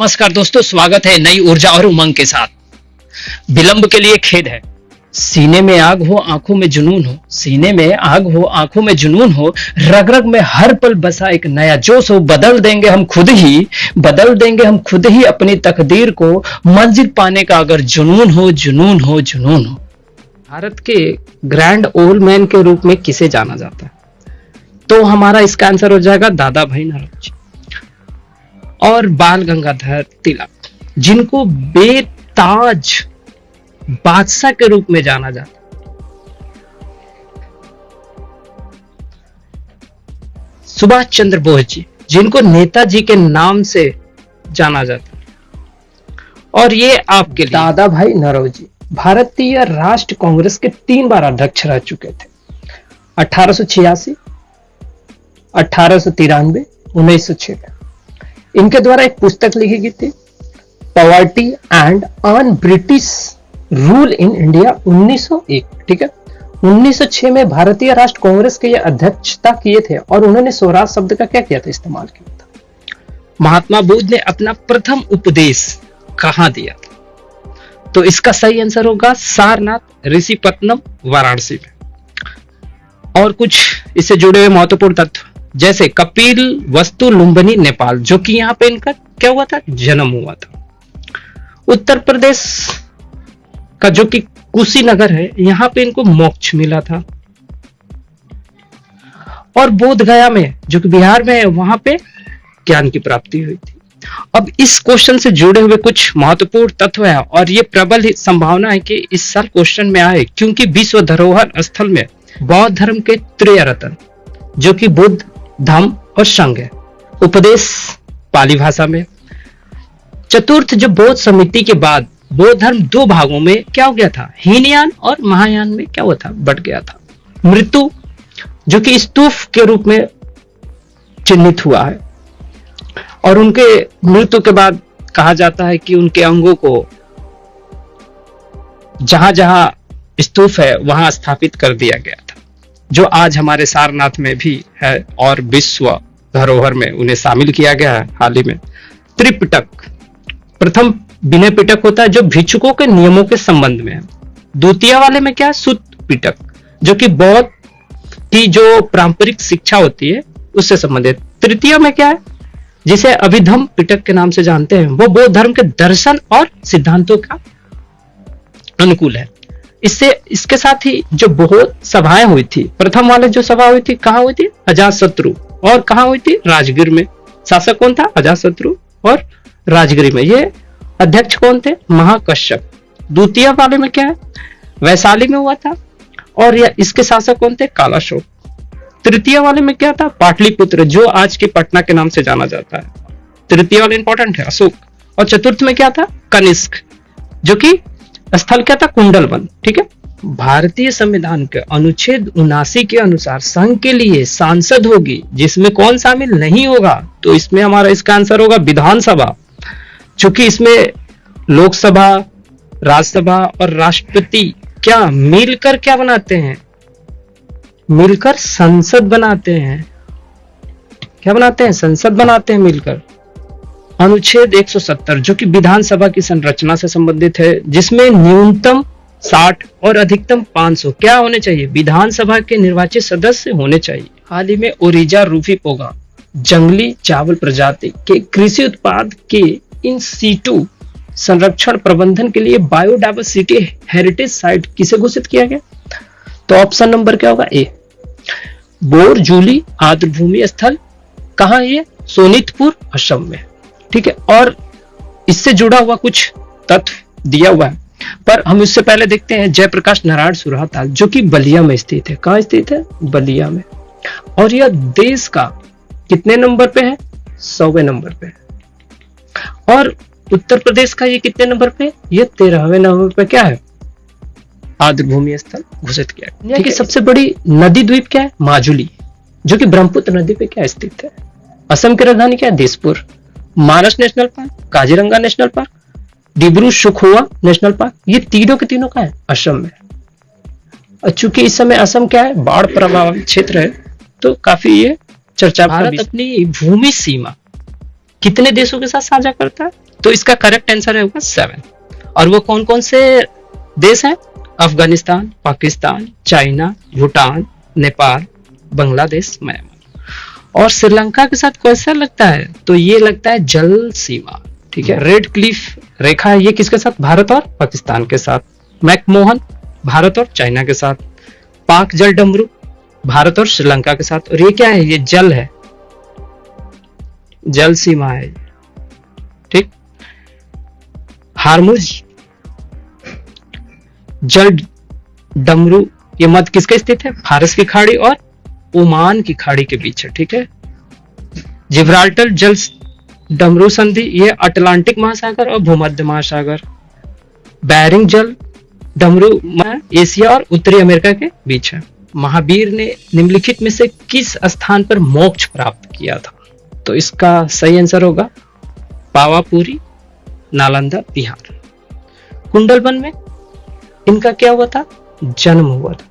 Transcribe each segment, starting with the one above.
नमस्कार दोस्तों, स्वागत है नई ऊर्जा और उमंग के साथ। विलंब के लिए खेद है। सीने में आग हो, आंखों में जुनून हो। सीने में आग हो, आंखों में जुनून हो। रग रग में हर पल बसा एक नया जोश हो। बदल देंगे हम खुद ही अपनी तकदीर को। मंजिल पाने का अगर जुनून हो, जुनून हो, जुनून हो। भारत के ग्रैंड ओल्ड मैन के रूप में किसे जाना जाता है? तो हमारा इसका आंसर हो जाएगा दादा भाई नौरोजी और बाल गंगाधर तिलक, जिनको बेताज बादशाह के रूप में जाना जाता। सुभाष चंद्र बोस जी, जिनको नेताजी के नाम से जाना जाता। और ये आपके लिए दादा भाई नौरोजी, भारतीय राष्ट्र कांग्रेस के 3 बार अध्यक्ष रह चुके थे। 1886, 1893, 1906 में। इनके द्वारा एक पुस्तक लिखी गई थी, poverty and on British rule in India, 1901। ठीक है, 1906 में भारतीय राष्ट्र कांग्रेस के ये अध्यक्षता किए थे और उन्होंने स्वराज शब्द का क्या किया था, इस्तेमाल किया था। महात्मा बुद्ध ने अपना प्रथम उपदेश कहां दिया था? तो इसका सही आंसर होगा सारनाथ, ऋषिपत्तनम, वाराणसी में। और कुछ इससे जुड़े हुए महत्वपूर्ण तथ्य, जैसे कपिल वस्तु लुम्बिनी, नेपाल, जो कि यहां पे इनका क्या हुआ था, जन्म हुआ था। उत्तर प्रदेश का जो कि कुशीनगर है, यहां पे इनको मोक्ष मिला था। और बोध गया में, जो कि बिहार में है, वहां पे ज्ञान की प्राप्ति हुई थी। अब इस क्वेश्चन से जुड़े हुए कुछ महत्वपूर्ण तत्व है और ये प्रबल संभावना है कि इस साल क्वेश्चन में आए, क्योंकि विश्व धरोहर स्थल में बौद्ध धर्म के त्रय रत्न, जो कि बुद्ध, धम्म और संघ है। उपदेश पाली भाषा में। चतुर्थ जो बौद्ध समिति के बाद बौद्ध धर्म 2 भागों में क्या हो गया था, हीनयान और महायान में क्या हुआ था, बट गया था। मृत्यु, जो कि स्तूप के रूप में चिन्हित हुआ है और उनके मृत्यु के बाद कहा जाता है कि उनके अंगों को जहां जहां स्तूप है वहां स्थापित कर दिया गया था, जो आज हमारे सारनाथ में भी है और विश्व धरोहर में उन्हें शामिल किया गया है हाल ही में। त्रिपिटक, प्रथम विनय पिटक होता है जो भिक्षुकों के नियमों के संबंध में है। द्वितीय वाले में क्या है, सुत्त पिटक, जो कि बौद्ध की जो पारंपरिक शिक्षा होती है उससे संबंधित। तृतीय में क्या है, जिसे अभिधम्म पिटक के नाम से जानते हैं, वो बौद्ध धर्म के दर्शन और सिद्धांतों का अनुकूल है। इसके साथ ही जो बौद्ध सभाएं हुई थी, प्रथम वाले जो सभा हुई थी कहां हुई थी, अजातशत्रु, और कहां हुई थी, राजगीर में। शासक कौन था, अजातशत्रु, और राजगीर में ये अध्यक्ष कौन थे, महाकश्यप। द्वितीय वाले में क्या है, वैशाली में हुआ था और इसके शासक कौन थे, कालाशोक। तृतीय वाले में क्या था, पाटलिपुत्र, जो आज के पटना के नाम से जाना जाता है। तृतीय वाले इंपॉर्टेंट है, अशोक। और चतुर्थ में क्या था, कनिष्क, जो कि स्थल क्या था, कुंडलवन। ठीक है, भारतीय संविधान के अनुच्छेद 79 के अनुसार संघ के लिए सांसद होगी, जिसमें कौन शामिल नहीं होगा, तो इसमें हमारा इसका आंसर होगा विधानसभा, चूंकि इसमें लोकसभा, राज्यसभा और राष्ट्रपति क्या मिलकर क्या बनाते हैं, मिलकर संसद बनाते हैं। क्या बनाते हैं, संसद बनाते हैं मिलकर। अनुच्छेद 170, जो कि विधानसभा की संरचना से संबंधित है, जिसमें न्यूनतम 60 और अधिकतम 500 क्या होने चाहिए, विधानसभा के निर्वाचित सदस्य होने चाहिए। हाल ही में ओरिजा रूफी पोगा जंगली चावल प्रजाति के कृषि उत्पाद के इन सीटू संरक्षण प्रबंधन के लिए बायोडायवर्सिटी हेरिटेज साइट किसे घोषित किया गया? तो ऑप्शन नंबर क्या होगा, ए। बोरजूली आर्द्रभूमि स्थल कहां है ये, सोनितपुर, असम में। ठीक है, और इससे जुड़ा हुआ कुछ तथ्य दिया हुआ है, पर हम इससे पहले देखते हैं जयप्रकाश नारायण सुरहाताल, जो कि बलिया में स्थित है। कहां स्थित है, बलिया में। और यह देश का कितने नंबर पे है, 100वें नंबर पे है। और उत्तर प्रदेश का ये कितने नंबर पे, ये 13वें नंबर पे क्या है, आर्द्रभूमि स्थल घोषित किया है। ठीक है, सबसे बड़ी नदी द्वीप क्या है, माजुली, जो कि ब्रह्मपुत्र नदी पे क्या स्थित है। असम की राजधानी क्या है, Dispur. Manas national park, Kaziranga national park, Dibru Saikhowa national park, ये तीनों के तीनों का है, असम में। चूंकि इस समय असम क्या है, बाढ़ प्रभावित क्षेत्र है, तो काफी ये चर्चा। भारत अपनी भूमि सीमा कितने देशों के साथ साझा करता है, तो इसका करेक्ट आंसर है होगा 7। और वो कौन कौन से देश हैं? Afghanistan, Pakistan, China, Bhutan, Nepal, Bangladesh, Myanmar. और श्रीलंका के साथ कैसा लगता है? तो ये लगता है जल सीमा, ठीक है। रेड क्लिफ रेखा है ये किसके साथ? भारत और पाकिस्तान के साथ। मैकमोहन भारत और चाइना के साथ। पाक जल डमरू भारत और श्रीलंका के साथ। और ये क्या है? ये जल है, जल सीमा है, ठीक। हार्मुज जल डमरू ये मध्य किसके स्थित है? फारस की खाड़ी और ओमान की खाड़ी के बीच है, ठीक है। जिब्राल्टर जल डमरू संधि ये अटलांटिक महासागर और भूमध्य महासागर। बैरिंग जल डमरू एशिया और उत्तरी अमेरिका के बीच है। महावीर ने निम्नलिखित में से किस स्थान पर मोक्ष प्राप्त किया था? तो इसका सही आंसर होगा पावापुरी, नालंदा, बिहार। कुंडलवन में इनका क्या हुआ था? जन्म हुआ था।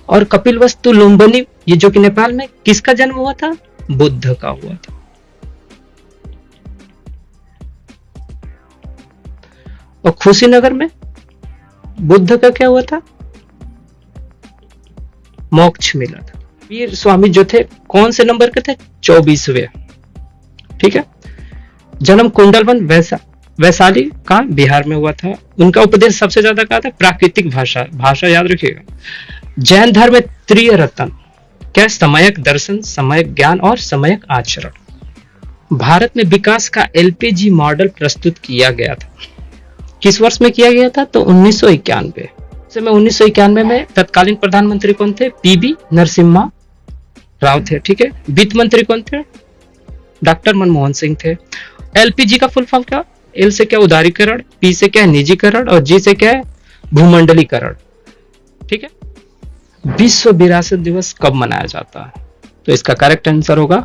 और कपिलवस्तु लुम्बिनी ये जो कि नेपाल में, किसका जन्म हुआ था? बुद्ध का हुआ था। और खुशीनगर में बुद्ध का क्या हुआ था? मोक्ष मिला था। वीर स्वामी जो थे कौन से नंबर के थे? 24वें, ठीक है। जन्म कुंडलवन वैशाली का बिहार में हुआ था। उनका उपदेश सबसे ज्यादा कहा था? प्राकृतिक भाषा, भाषा याद रखिएगा। जैन धर्म में त्रिय रत्न क्या? समयक दर्शन, समयक ज्ञान और समयक आचरण। भारत में विकास का एलपीजी मॉडल प्रस्तुत किया गया था, किस वर्ष में किया गया था? तो 1991 से। 1991 में तत्कालीन प्रधानमंत्री कौन थे? पीवी नरसिम्हा राव थे, ठीक है। वित्त मंत्री कौन थे? डॉक्टर मनमोहन सिंह थे। एलपीजी का फुल फॉर्म क्या? एल से क्या? उदारीकरण, पी से क्या है? निजीकरण, और जी से क्या है? भूमंडलीकरण, ठीक है। विश्व विरासत दिवस कब मनाया जाता है? तो इसका करेक्ट आंसर होगा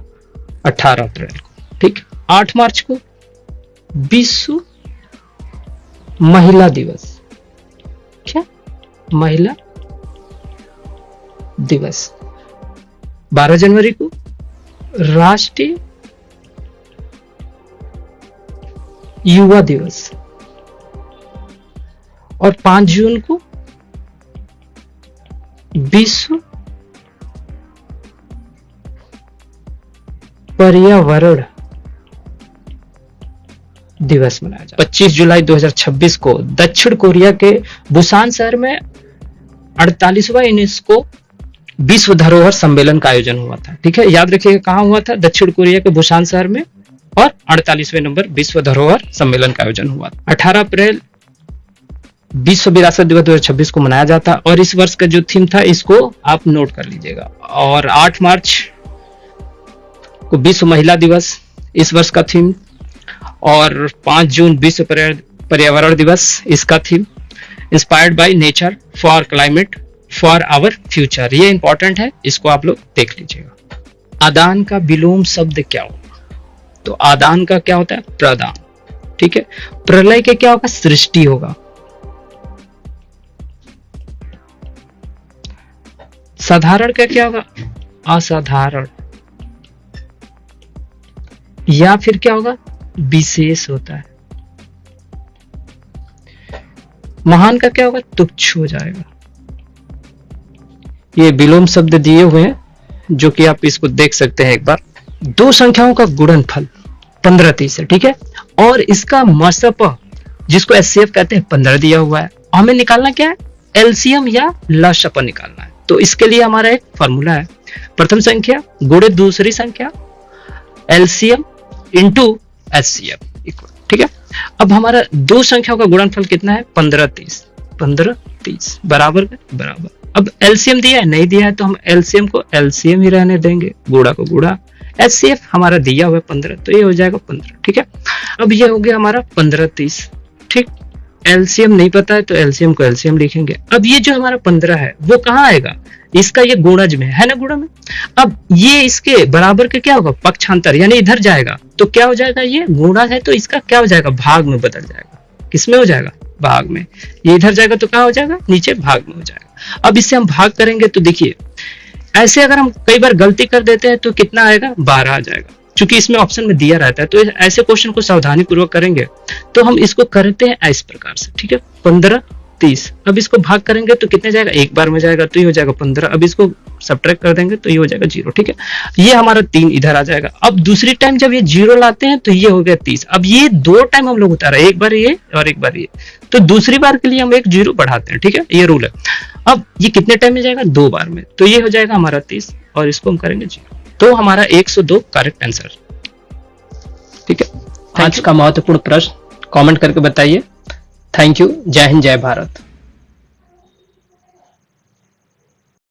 18 अप्रैल को, ठीक। 8 मार्च को विश्व महिला दिवस, क्या? महिला दिवस। 12 जनवरी को राष्ट्रीय युवा दिवस। और 5 जून को विश्व पर्यावरण दिवस मनाया जाता है। 25 जुलाई 2026 को दक्षिण कोरिया के बुसान शहर में 48वां यूनेस्को विश्व धरोहर सम्मेलन का आयोजन हुआ था, ठीक है। याद रखिएगा कहां हुआ था? दक्षिण कोरिया के बुसान शहर में। और 48वें नंबर विश्व धरोहर सम्मेलन का आयोजन हुआ। 18 अप्रैल विश्व विरासत दिवस 2026 को मनाया जाता। और इस वर्ष का जो थीम था इसको आप नोट कर लीजिएगा। और 8 मार्च को विश्व महिला दिवस इस वर्ष का थीम। और 5 जून विश्व पर्यावरण दिवस इसका theme. Inspired by nature for climate for our future, ये इंपॉर्टेंट है, इसको आप लोग देख लीजिएगा। आदान का विलोम शब्द क्या होगा? तो आदान का क्या होता है? प्रदान, ठीक है। प्रलय के क्या होगा? सृष्टि होगा। साधारण का क्या होगा? असाधारण। या फिर क्या होगा? विशेष होता है। महान का क्या होगा? तुच्छ हो जाएगा। ये विलोम शब्द दिए हुए हैं जो कि आप इसको देख सकते हैं एक बार। दो संख्याओं का गुणनफल 15-30 है, ठीक है। और इसका मसप जिसको एचसीएफ कहते हैं 15 दिया हुआ है। हमें निकालना क्या है? एलसीएम या लसप निकालना है। तो इसके लिए हमारा एक फॉर्मूला है, प्रथम संख्या गुणे दूसरी संख्या एलसीएम इंटू एचसीएफ, ठीक है। अब हमारा दो संख्याओं का गुणनफल कितना है? 15-30। 15-30 बराबर बराबर। अब एलसीएम दिया है, नहीं दिया है तो हम एलसीएम को एलसीएम ही रहने देंगे, गुणा को गुणा। एचसीएफ हमारा दिया हुआ है 15, तो ये हो जाएगा 15, ठीक है। अब ये हो गया हमारा 15-30, ठीक। एलसीएम नहीं पता है तो एलसीएम को एलसीएम लिखेंगे। अब ये जो हमारा 15 है वो कहाँ आएगा? इसका ये गुणज में है ना, गुणा में। अब ये इसके बराबर के क्या होगा? पक्षांतर, यानी इधर जाएगा तो क्या हो जाएगा? ये गुणा है तो इसका क्या हो जाएगा? भाग में बदल जाएगा। किसमें हो जाएगा? भाग में। ये इधर जाएगा तो कहाँ हो जाएगा? नीचे भाग में हो जाएगा। अब इससे हम भाग करेंगे तो देखिए ऐसे अगर हम कई बार गलती कर देते हैं तो कितना आएगा? 12 आ जाएगा। चूंकि इसमें ऑप्शन में दिया रहता है, तो ऐसे क्वेश्चन को सावधानी पूर्वक करेंगे तो हम इसको करते हैं इस प्रकार से, ठीक है। 15 30, अब इसको भाग करेंगे तो कितने जाएगा, एक बार में जाएगा तो ये हो जाएगा 15, अब इसको सब्ट्रैक्ट कर देंगे तो ये हो जाएगा 0, ठीक है। ये हमारा 3 इधर आ जाएगा। अब दूसरी टाइम जब ये 0 लाते हैं तो ये हो गया 30। अब ये 2 टाइम हम लोग उतारा, एक बार ये और एक बार ये, तो दूसरी बार के लिए हम एक 0 बढ़ाते हैं, ठीक है, ये रूल है। अब ये कितने टाइम में जाएगा, 2 बार में, तो ये हो जाएगा हमारा 30 और इसको हम करेंगे 0, तो हमारा 102 करेक्ट आंसर, ठीक है। आज का महत्वपूर्ण प्रश्न कमेंट करके बताइए। Thank you. जय हिंद, जय भारत।